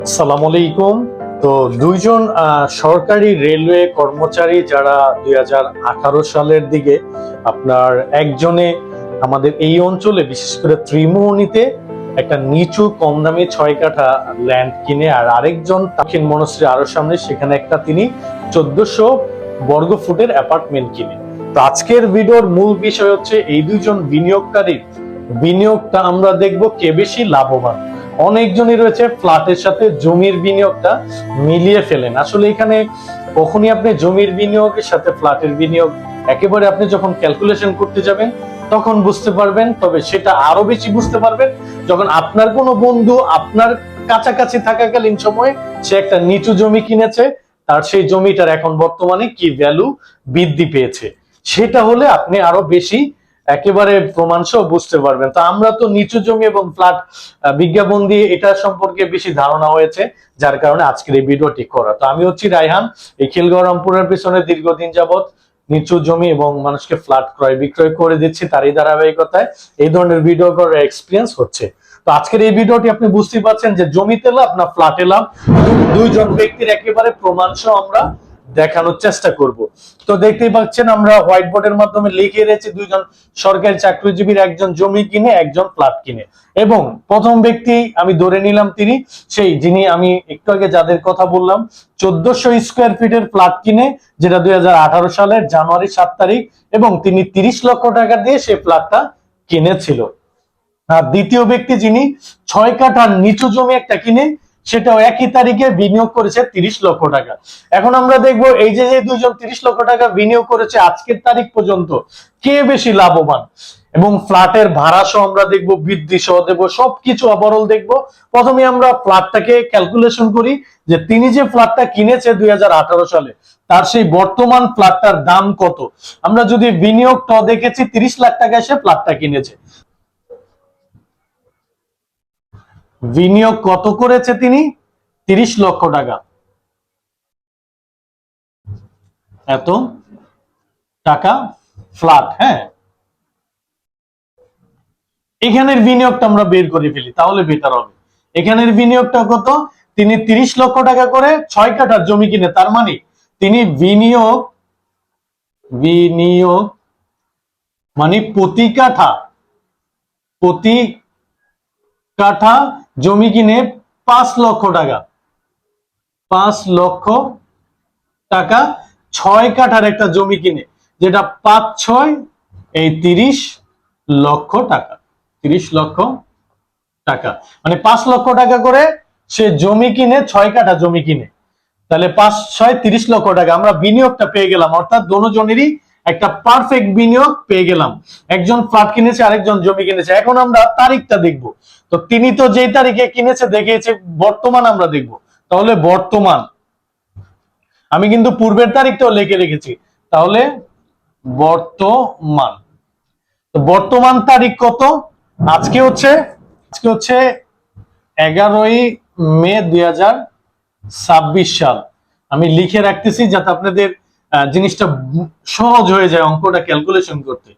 আসসালামু আলাইকুম। তো দুইজন সরকারি রেলওয়ে কর্মচারী যারা 2018 সালের দিকে আপনার একজনে আমাদের এই অঞ্চলে বিশেষ করে ত্রিমোহনীতে একটা নিচু কম দামি 6 কাঠা ল্যান্ড কিনে, আর আরেকজন দক্ষিণ মনশ্রী আরো সামনে সেখানে একটা তিনি 1400 বর্গ ফুটের অ্যাপার্টমেন্ট কিনে। তো আজকের ভিডিওর মূল বিষয় হচ্ছে এই দুইজন বিনিয়োগকারীর বিনিয়োগটা আমরা দেখব কে বেশি লাভবান। অনেকজনই রয়েছে ফ্ল্যাটের সাথে জমির বিনিয়োগটা মিলিয়ে ফেলেন। আসলে এখানে কখনই আপনি জমির বিনিয়োগের সাথে ফ্ল্যাটের বিনিয়োগ একেবারে আপনি যখন ক্যালকুলেশন করতে যাবেন তখন বুঝতে পারবেন, তবে সেটা আরো বেশি বুঝতে পারবেন যখন আপনার কোনো বন্ধু আপনার কাছাকাছি থাকাকালীন সময়ে সে একটা নিচু জমি কিনেছে, তার সেই জমিটার এখন বর্তমানে কি ভ্যালু বৃদ্ধি পেয়েছে, সেটা হলে আপনি আরো বেশি একেবারে প্রমাণ সহ বুঝতে পারবেন। তো আমরা তো নিচু জমি এবং ফ্ল্যাট বিজ্ঞাপন দিয়ে এটা সম্পর্কে বেশি ধারণা হয়েছে, যার কারণে আজকের এই ভিডিওটি করা। তো আমি হচ্ছি রায়হান, এই খিলগাঁও রামপুরের পিছনে দীর্ঘদিন যাবত নিচু জমি এবং মানুষকে ফ্ল্যাট ক্রয় বিক্রয় করে দিচ্ছি, তারই ধারাবাহিকতায় এই ধরনের ভিডিও করার এক্সপিরিয়েন্স হচ্ছে। তো আজকের এই ভিডিওটি আপনি বুঝতেই পারছেন যে জমিতে লাভ না ফ্ল্যাটে লাভ, দুইজন ব্যক্তির একেবারে প্রমাণ সহ আমরা দেখানোর চেষ্টা করব। তো দেখতেই পাচ্ছেন আমরা হোয়াইট বোর্ডের মাধ্যমে লিখে রেখেছি দুইজন সরকারি চাকরিজীবীর, একজন জমি কিনে একজন ফ্ল্যাট কিনে, এবং প্রথম ব্যক্তি আমি ধরে নিলাম তিনি সেই যিনি আমি একটু আগে যাদের কথা বললাম 1400 স্কোয়ার ফিটের ফ্ল্যাট কিনে, যেটা 2018 সালের জানুয়ারি 7 তারিখ, এবং তিনি 30 লক্ষ টাকা দিয়ে সেই ফ্ল্যাটটা কিনেছিল। আর দ্বিতীয় ব্যক্তি যিনি 6 কাঠার নিচু জমি একটা কিনে সেটাও একই তারিখে বিনিয়োগ করেছে 30 লক্ষ টাকা। এখন আমরা দেখবো এই যে দুইজন 30 লক্ষ টাকা বিনিয়োগ করেছে আজকের তারিখ পর্যন্ত কে বেশি লাভবান, এবং ফ্ল্যাটের ভাড়া সহ আমরা দেখবো, বৃদ্ধি সহ দেবো, সবকিছু ওভারঅল দেখবো। প্রথমে আমরা ফ্ল্যাটটাকে ক্যালকুলেশন করি যে তিনি যে ফ্ল্যাটটা কিনেছে 2018 সালে তার সেই বর্তমান ফ্ল্যাটটার দাম কত। আমরা যদি বিনিয়োগটা দেখেছি 30 লাখ টাকায় সে ফ্ল্যাটটা কিনেছে, বিনিয়োগ কত করেছে তিনি 30 লক্ষ টাকা, এত টাকা ফ্ল্যাট। হ্যাঁ, এখানের বিনিয়োগটা আমরা বের করে ফেলি তাহলে বেটার হবে। এখানের বিনিয়োগটা কত, তিনি 30 লক্ষ টাকা করে 6 কাঠার জমি কিনে, তার মানে তিনি বিনিয়োগ বিনিয়োগ মানে প্রতি কাঠা জমি কিনে 5 লক্ষ টাকা, 5 লক্ষ টাকা 6 কাঠার একটা জমি কিনে, যেটা 5 6 এই 30 লক্ষ টাকা, 30 লক্ষ টাকা মানে 5 লক্ষ টাকা করে সে জমি কিনে, 6 কাঠা জমি কিনে, তাহলে 5 6 30 লক্ষ টাকা আমরা বিনিয়োগটা পেয়ে গেলাম, অর্থাৎ দুজনেরই একটা পারফেক্ট বিনিয়োগ পেয়ে গেলাম। একজন ফ্ল্যাট কিনেছে আরেকজন জমি কিনেছে। এখন আমরা তারিখটা দেখব। তো তিনি তো যেই তারিখে কিনেছে দেখিয়েছে, বর্তমান আমরা দেখব। তাহলে বর্তমান, আমি কিন্তু পূর্বের তারিখটাও লিখে রেখেছি, তাহলে বর্তমান, তো বর্তমান তারিখ কত, আজকে হচ্ছে 11ই মে 2026 সাল। আমি লিখে রাখতেছি যাতে আপনাদের জিনিসটা সহজ হয়ে যায় অঙ্কটা ক্যালকুলেশন করতে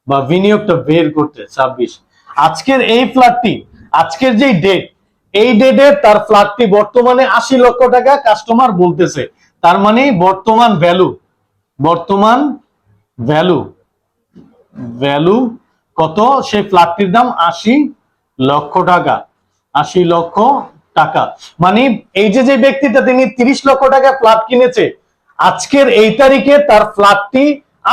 বা বিনিয়োগটা বের করতে। 26 আজকের এই ফ্ল্যাটটি, আজকের যে ডেট, এই ডেটে তার ফ্ল্যাটটি বর্তমানে 80 লক্ষ টাকা কাস্টমার বলতেছে, তার মানে বর্তমান ভ্যালু ভ্যালু কত, সেই ফ্ল্যাটটির দাম 80 লক্ষ টাকা, 80 লক্ষ টাকা। মানে এই যে ব্যক্তিটা তিনি 30 লক্ষ টাকা ফ্ল্যাট কিনেছে, আজকের এই তারিখে তার ফ্ল্যাটটি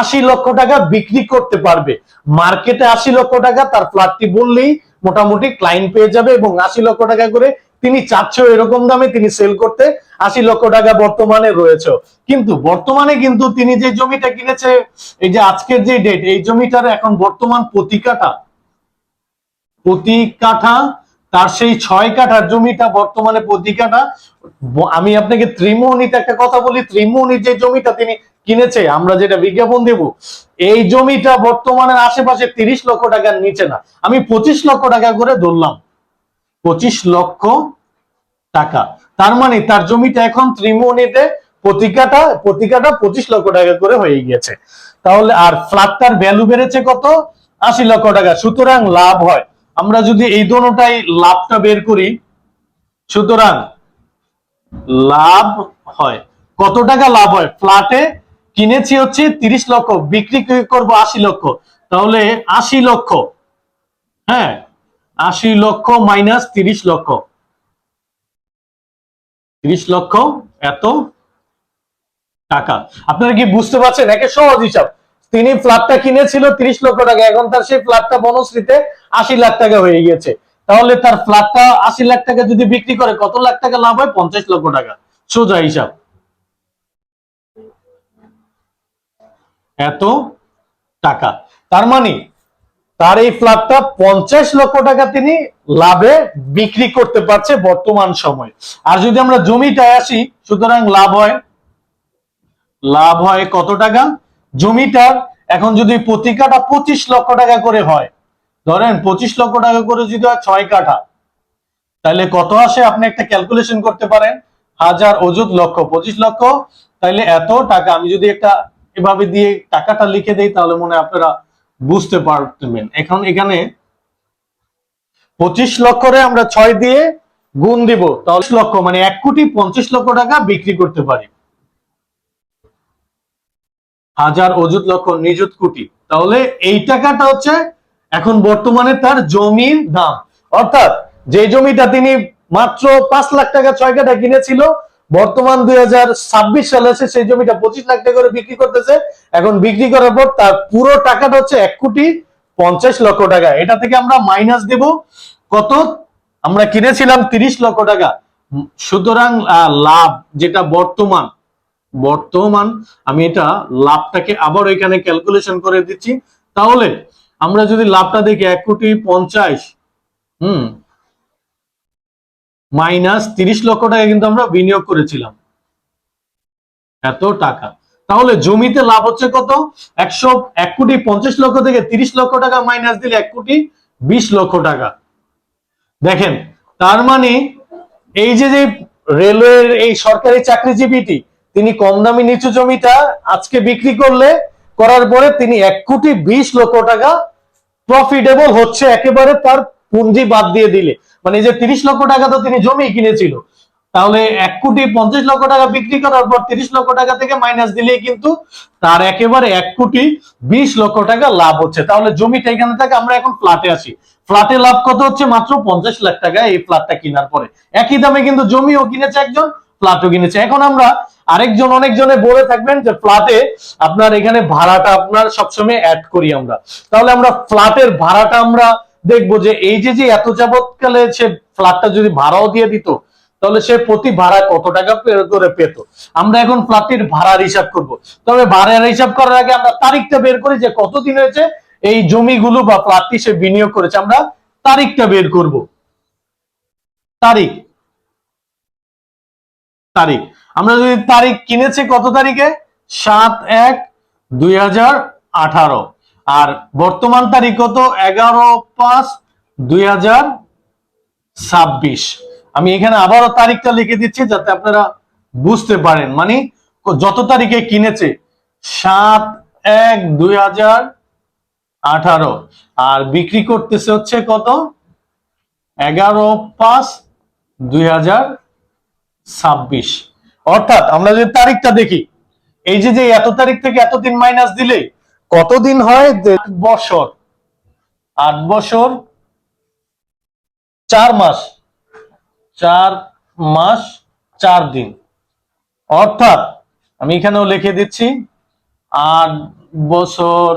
80 লক্ষ টাকা বিক্রি করতে পারবে। মার্কেটে 80 লক্ষ টাকা তার ফ্ল্যাটটি বললেই মোটামুটি ক্লায়েন্ট পেয়ে যাবে, এবং 80 লক্ষ টাকা করে তিনি চাচ্ছেও এরকম দামে তিনি সেল করতে, 80 লক্ষ টাকা বর্তমানে রয়েছে। কিন্তু বর্তমানে কিন্তু তিনি যে জমিটা কিনেছে, এই যে আজকের যে ডেট, এই জমিটার এখন বর্তমান প্রতি কাঠা তার সেই 6 কাঠার জমিটা বর্তমানে প্রতি কাঠা, আমি আপনাকে ত্রিমোহনীতে একটা কথা বলি, ত্রিমোহনীর যে জমিটা তিনি কিনেছে, আমরা যেটা বিজ্ঞাপন দেব, এই জমিটা বর্তমানে আশেপাশে 30 লক্ষ টাকার নিচে না, আমি 25 লক্ষ টাকা করে ধরলাম, 25 লক্ষ টাকা। তার মানে তার জমিটা এখন ত্রিমোহনীতে প্রতি কাঠা 25 লক্ষ টাকা করে হয়ে গিয়েছে। তাহলে আর ফ্ল্যাটটার ভ্যালু বেড়েছে কত, 80 লক্ষ টাকা। সুতরাং লাভ হয়, আমরা যদি এই দোনোটাই লাভটা বের করি, সুতরাং লাভ হয়। কত টাকা লাভ হয়? ফ্ল্যাটে কিনেছি হচ্ছে 30 লক্ষ, বিক্রি করব 80 লক্ষ, তাহলে 80 লক্ষ, হ্যাঁ 80 লক্ষ মাইনাস 30 লক্ষ, 30 লক্ষ এত টাকা। আপনারা কি বুঝতে পারছেন? একে সহজ হিসাব। তিনি ফ্ল্যাটটা কিনেছিল 30 লক্ষ টাকা, এখন তার সেই ফ্ল্যাটটা বনশ্রীতে 80 লাখ টাকা হয়ে গেছে, তাহলে তার ফ্ল্যাটটা 80 লাখ টাকা যদি বিক্রি করে কত লাখ টাকা লাভ হয়? 50 লক্ষ টাকা। সোজা হিসাব, এত টাকা। তার মানে তার এই ফ্ল্যাটটা 50 লক্ষ টাকা তিনি লাভে বিক্রি করতে পারছে বর্তমান সময়। আর যদি আমরা জমিটায় আসি, সুতরাং লাভ হয় কত টাকা? জমিটার এখন যদি প্রতি কাঠা 25 লক্ষ টাকা করে হয়, ধরেন 25 লক্ষ টাকা করে যদি হয় 6 কাঠা, তাহলে কত আসে? আপনি একটা ক্যালকুলেশন করতে পারেন, হাজার অযুত লক্ষ, 25 লক্ষ, তাইলে এত টাকা। আমি যদি একটা এভাবে দিয়ে টাকাটা লিখে দেই তাহলে মনে হয় আপনারা বুঝতে পারবেন। এখন এখানে 25 লক্ষরে আমরা 6 দিয়ে গুণ দিব, তাহলে লক্ষ মানে 1,50,00,000 টাকা বিক্রি করতে পারি। হাজার অযুত লক্ষ নিযুত কোটি, তাহলে এই টাকাটা হচ্ছে এখন বর্তমানে তার জমির দাম। অর্থাৎ যে জমিটা তিনি মাত্র 5 লাখ টাকা 6 কাঠা কিনেছিল, বর্তমান 2026 সালে এসে সেই জমিটা 25 লাখ টাকা করে বিক্রি করতেছে। এখন বিক্রি করার পর তার পুরো টাকাটা হচ্ছে 1,50,00,000 টাকা। এটা থেকে আমরা মাইনাস দেব কত? আমরা কিনেছিলাম 30 লক্ষ টাকা, সুতরাং লাভ যেটা বর্তমান, আমি এটা লাভটাকে আবার এখানে ক্যালকুলেশন করে দিচ্ছি। তাহলে আমরা যদি লাভটা দেখি 1,50,00,000 মাইনাস 30 লক্ষ টাকা কিন্তু আমরা বিনিয়োগ করেছিলাম, এত টাকা। তাহলে জমিতে লাভ হচ্ছে কত? 1,50,00,000 থেকে 30 লক্ষ টাকা মাইনাস দিলে 1,20,00,000 টাকা। দেখেন, তার মানে এই যে রেলওয়ের এই সরকারি চাকরিজীবীটি, তিনি কম দামি নিচু জমিটা আজকে বিক্রি করার পরে তিনি 1,20,00,000 টাকা প্রফিটেবল হচ্ছে, একেবারে তার পুঁজি বাদ দিয়ে দিলে। মানে যে 30 লক্ষ টাকা তো তিনি জমি কিনেছিল, তাহলে 1,50,00,000 টাকা বিক্রি করার পর 30 লক্ষ টাকা থেকে মাইনাস দিলেই কিন্তু তার একেবারে 1,20,00,000 টাকা লাভ হচ্ছে। তাহলে জমিটা এখানে থাকে। আমরা এখন ফ্ল্যাটে আসি। ফ্ল্যাটে লাভ কত হচ্ছে? মাত্র 50 লাখ টাকা এই ফ্ল্যাটটা কেনার পরে। একই দামে কিন্তু জমিও কিনেছে একজন, ফ্ল্যাটও কিনেছে। এখন আমরা অনেকজনে বলে থাকবেন যে ফ্ল্যাটে আপনার এখানে ভাড়াটা আপনার সবসময় অ্যাড করি আমরা। তাহলে আমরা ফ্ল্যাটের ভাড়াটা আমরা দেখবো যে এই যে এত যাবৎকালে সে ফ্ল্যাটটা যদি ভাড়াও দিয়ে দিত, তাহলে সে প্রতি ভাড়া কত টাকা করে পেত। আমরা এখন ফ্ল্যাটের ভাড়ার হিসাব করব। তবে ভাড়ার হিসাব করার আগে আমরা তারিখটা বের করি যে কতদিন হয়েছে এই জমিগুলো বা ফ্ল্যাটটি সে বিনিয়োগ করেছে। আমরা তারিখটা বের করব। তারিখ তারিখ আমরা যদি তারিখ কিনেছে কত তারিখে? 7/1/2018, আর বর্তমান তারিখ কত? 11/5/2026। আমি এখানে আবারও তারিখটা লিখে দিচ্ছি যাতে আপনারা বুঝতে পারেন। মানে যত তারিখে কিনেছে 7/1/2018, আর বিক্রি করতেছে হচ্ছে কত? 11/5/2026। অর্থাৎ আমরা যদি তারিখটা দেখি, এই যে এত তারিখ থেকে এতদিন মাইনাস দিলে কতদিন হয়? 8 বছর, 8 বছর 4 মাস, 4 মাস 4 দিন। অর্থাৎ আমি এখানেও লিখে দিচ্ছি 8 বছর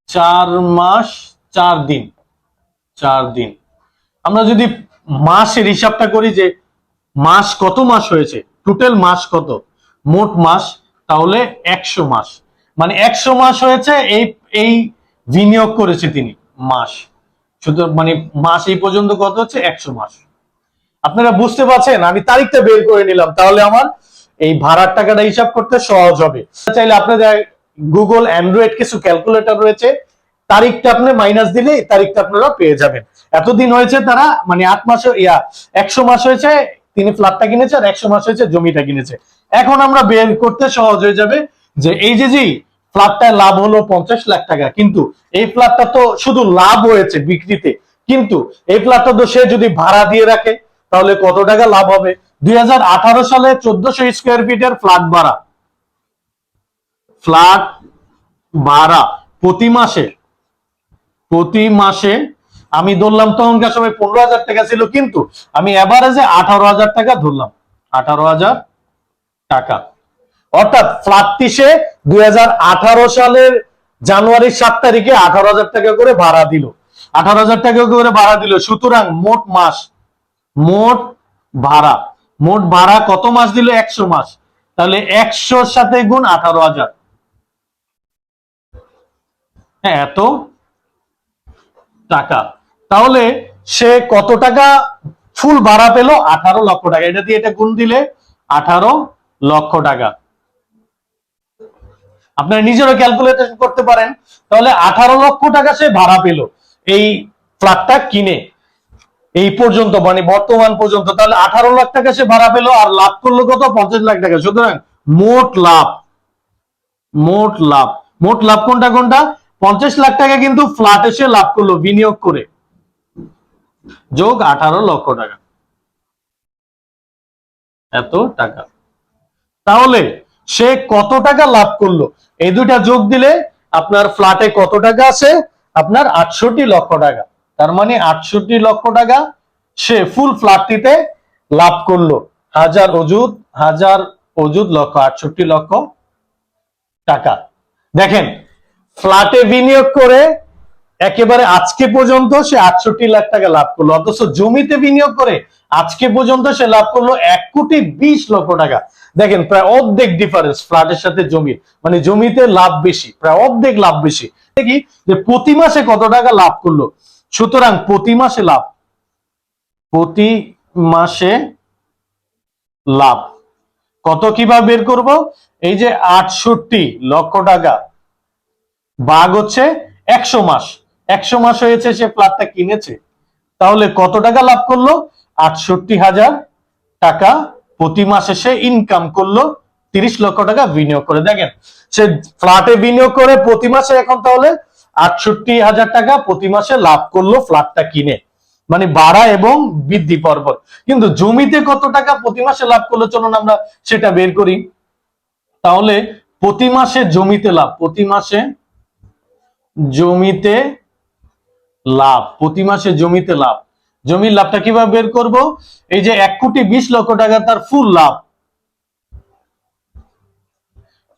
4 মাস 4 দিন, 4 দিন। আমরা যদি মাসের হিসাবটা করি যে মাস কত মাস হয়েছে, টোটাল মাস কত, মোট মাস, তাহলে 100 মাস। মানে 100 মাস হয়েছে এই বিনিয়োগ করেছে তিনি মাস, শুধু মানে মাস এই পর্যন্ত কত হচ্ছে? 100 মাস। আপনারা বুঝতে পারছেন? আমি তারিখটা বের করে নিলাম, তাহলে আমার এই ভাড়ার টাকাটা হিসাব করতে সহজ হবে। চাইলে আপনাদের গুগল অ্যান্ড্রয়েড কিছু ক্যালকুলেটর রয়েছে, তারিখটা আপনি মাইনাস দিলে তারিখটা আপনারা পেয়ে যাবেন। এতদিন হয়েছে তারা, মানে 8 মাস 100 মাস হয়েছে তিনি ফ্ল্যাটটা কিনেছে, আর 100 মাস হয়েছে জমিটা কিনেছে। এখন আমরা বের করতে সহজ হয়ে যাবে যে এই যে ফ্ল্যাটটায় লাভ হলো 50 লাখ টাকা, কিন্তু এই ফ্ল্যাটটা তো শুধু লাভ হয়েছে বিক্রিতে, কিন্তু এই ফ্ল্যাটটা তো সে যদি ভাড়া দিয়ে রাখে তাহলে কত টাকা লাভ হবে? 2018 সালে 1400 স্কোয়ার ফিটের ফ্ল্যাট ভাড়া প্রতি মাসে আমি ধরলাম তখনকার সময় 15,000 টাকা ছিল, কিন্তু আমি এভারেজে 18,000 টাকা ধরলাম, 18,000 টাকা। অর্থাৎ ফ্ল্যাটটি সে 2018 সালের জানুয়ারির 7 তারিখে 18,000 টাকা করে ভাড়া দিল, 18,000 টাকা করে ভাড়া দিল। সুতরাং মোট ভাড়া কত মাস দিল? 100 মাস। তাহলে 100 সাথে গুণ 18,000, হ্যাঁ এত টাকা। তাহলে সে কত টাকা ফুল ভাড়া পেল? 18 লক্ষ টাকা। এটা দিয়ে এটা গুণ দিলে 18 লক্ষ টাকা। আপনারা নিজেরও ক্যালকুলেশন করতে পারেন। তাহলে 18 লক্ষ টাকা সে ভাড়া পেল এই ফ্ল্যাটটা কিনে, এই পর্যন্ত মানে বর্তমান পর্যন্ত। তাহলে 18 লাখ টাকা সে ভাড়া পেল, আর লাভ করলো কত? 50 লাখ টাকা। সুতরাং মোট লাভ কোনটা? 50 লাখ টাকা কিন্তু ফ্ল্যাট এসে লাভ করলো বিনিয়োগ করে, যোগ 18 লক্ষ টাকা, এত টাকা। তাহলে সে কত টাকা লাভ করলো? এই দুইটা যোগ দিলে আপনার ফ্ল্যাটে কত টাকা আছে? আপনার 68 লক্ষ টাকা। তার মানে 68 লক্ষ টাকা সে ফুল ফ্ল্যাটটিতে লাভ করলো। হাজার অযুত লক্ষ, 68 লক্ষ টাকা। দেখেন, ফ্ল্যাটে বিনিয়োগ করে একেবারে আজকে পর্যন্ত সে 68 লাখ টাকা লাভ করলো, অথচ জমিতে বিনিয়োগ করে আজকে পর্যন্ত সে লাভ করলো 1,20,00,000 টাকা। দেখেন, প্রায় অর্ধেক ডিফারেন্স ফ্ল্যাটের সাথে জমির, মানে জমিতে লাভ বেশি, প্রায় অর্ধেক লাভ বেশি। দেখি যে প্রতি মাসে কত টাকা লাভ করলো। সুতরাং প্রতি মাসে লাভ কত, কিভাবে বের করব? এই যে 68 লক্ষ টাকা ভাগ হচ্ছে 100 মাস, 100 মাস হয়েছে সে ফ্ল্যাটটা কিনেছে, তাহলে কত টাকা লাভ করলো? 68,000 টাকা প্রতি মাসে সে ইনকাম করলো 30 লক্ষ টাকা বিনিয়োগ করে। দেখেন, সে ফ্ল্যাটে বিনিয়োগ করে প্রতি মাসে এখন তাহলে 68,000 টাকা প্রতি মাসে লাভ করলো ফ্ল্যাটটা কিনে, মানে ভাড়া এবং বৃদ্ধি পরপর। কিন্তু জমিতে কত টাকা প্রতি মাসে লাভ করলো, চলুন আমরা সেটা বের করি। তাহলে প্রতি মাসে জমিতে লাভ, প্রতি মাসে জমিতে লাভ, জমির লাভটা কিভাবে বের করব? এই যে 1,20,00,000 টাকা তার ফুল লাভ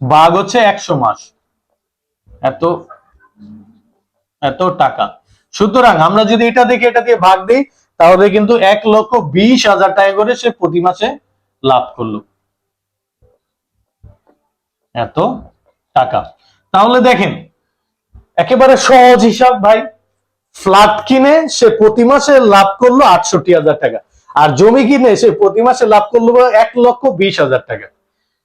ভাগ হচ্ছে 100 মাস, এত টাকা। সুতরাং আমরা যদি এটা দেখে এটা দিয়ে ভাগ দিই, তাহলে কিন্তু 1,20,000 টাকা করে সে প্রতি মাসে লাভ করলো, এত টাকা। তাহলে দেখেন, একেবারে সহজ হিসাব ভাই। ফ্ল্যাট কিনে সে প্রতি মাসে লাভ করলো 68,000 টাকা, আর জমি কিনে সে প্রতি মাসে লাভ করলো 1,20,000 টাকা।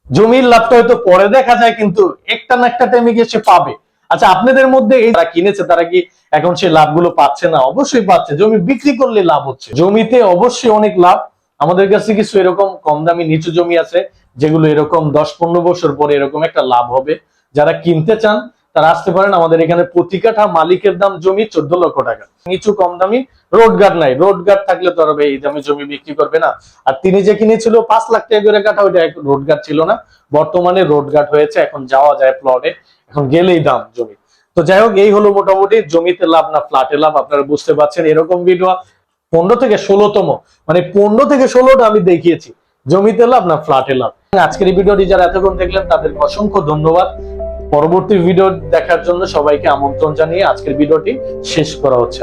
জমির লাভটা হয়তো পরে দেখা যায়, কিন্তু একটা না একটা টাইমে গিয়ে সে পাবে। আচ্ছা, আপনাদের মধ্যে এই যারা কিনেছে তারা কি এখন সে লাভগুলো পাচ্ছে না? অবশ্যই পাচ্ছে, জমি বিক্রি করলে লাভ হচ্ছে, জমিতে অবশ্যই অনেক লাভ। আমাদের কাছে কিছু এরকম কম দামি নিচু জমি আছে, যেগুলো এরকম 10-15 বছর পরে এরকম একটা লাভ হবে। যারা কিনতে চান তারা আসতে পারেন। আমাদের এখানে প্রতি কাঠা মালিকের দাম জমি 14 লক্ষ টাকা। নিচু কম দামি, রোড গার্ড নাই, রোড গার্ড থাকলে তো আর এই দামে জমি বিক্রি করবে না। আর তিনি যে কিনেছিল 5 লাখ টাকা করে কাঠা, ওইটা রোড গার্ড ছিল না, বর্তমানে রোড গার্ড হয়েছে, এখন যাওয়া যায় প্লটে, এখন গেলেই দাম জমি। তো যাই হোক, এই হলো মোটামুটি জমিতে লাভ না ফ্ল্যাটে লাভ। আপনারা বুঝতে পারছেন, এরকম ভিডিও 15 থেকে 16তম, মানে 15 থেকে 16টা আমি দেখিয়েছি, জমিতে লাভ না ফ্ল্যাটে লাভ। আজকের এই ভিডিওটি যারা এতক্ষণ দেখলেন তাদের অসংখ্য ধন্যবাদ। পরবর্তী ভিডিও দেখার জন্য সবাইকে আমন্ত্রণ জানিয়ে আজকের ভিডিওটি শেষ করা হচ্ছে।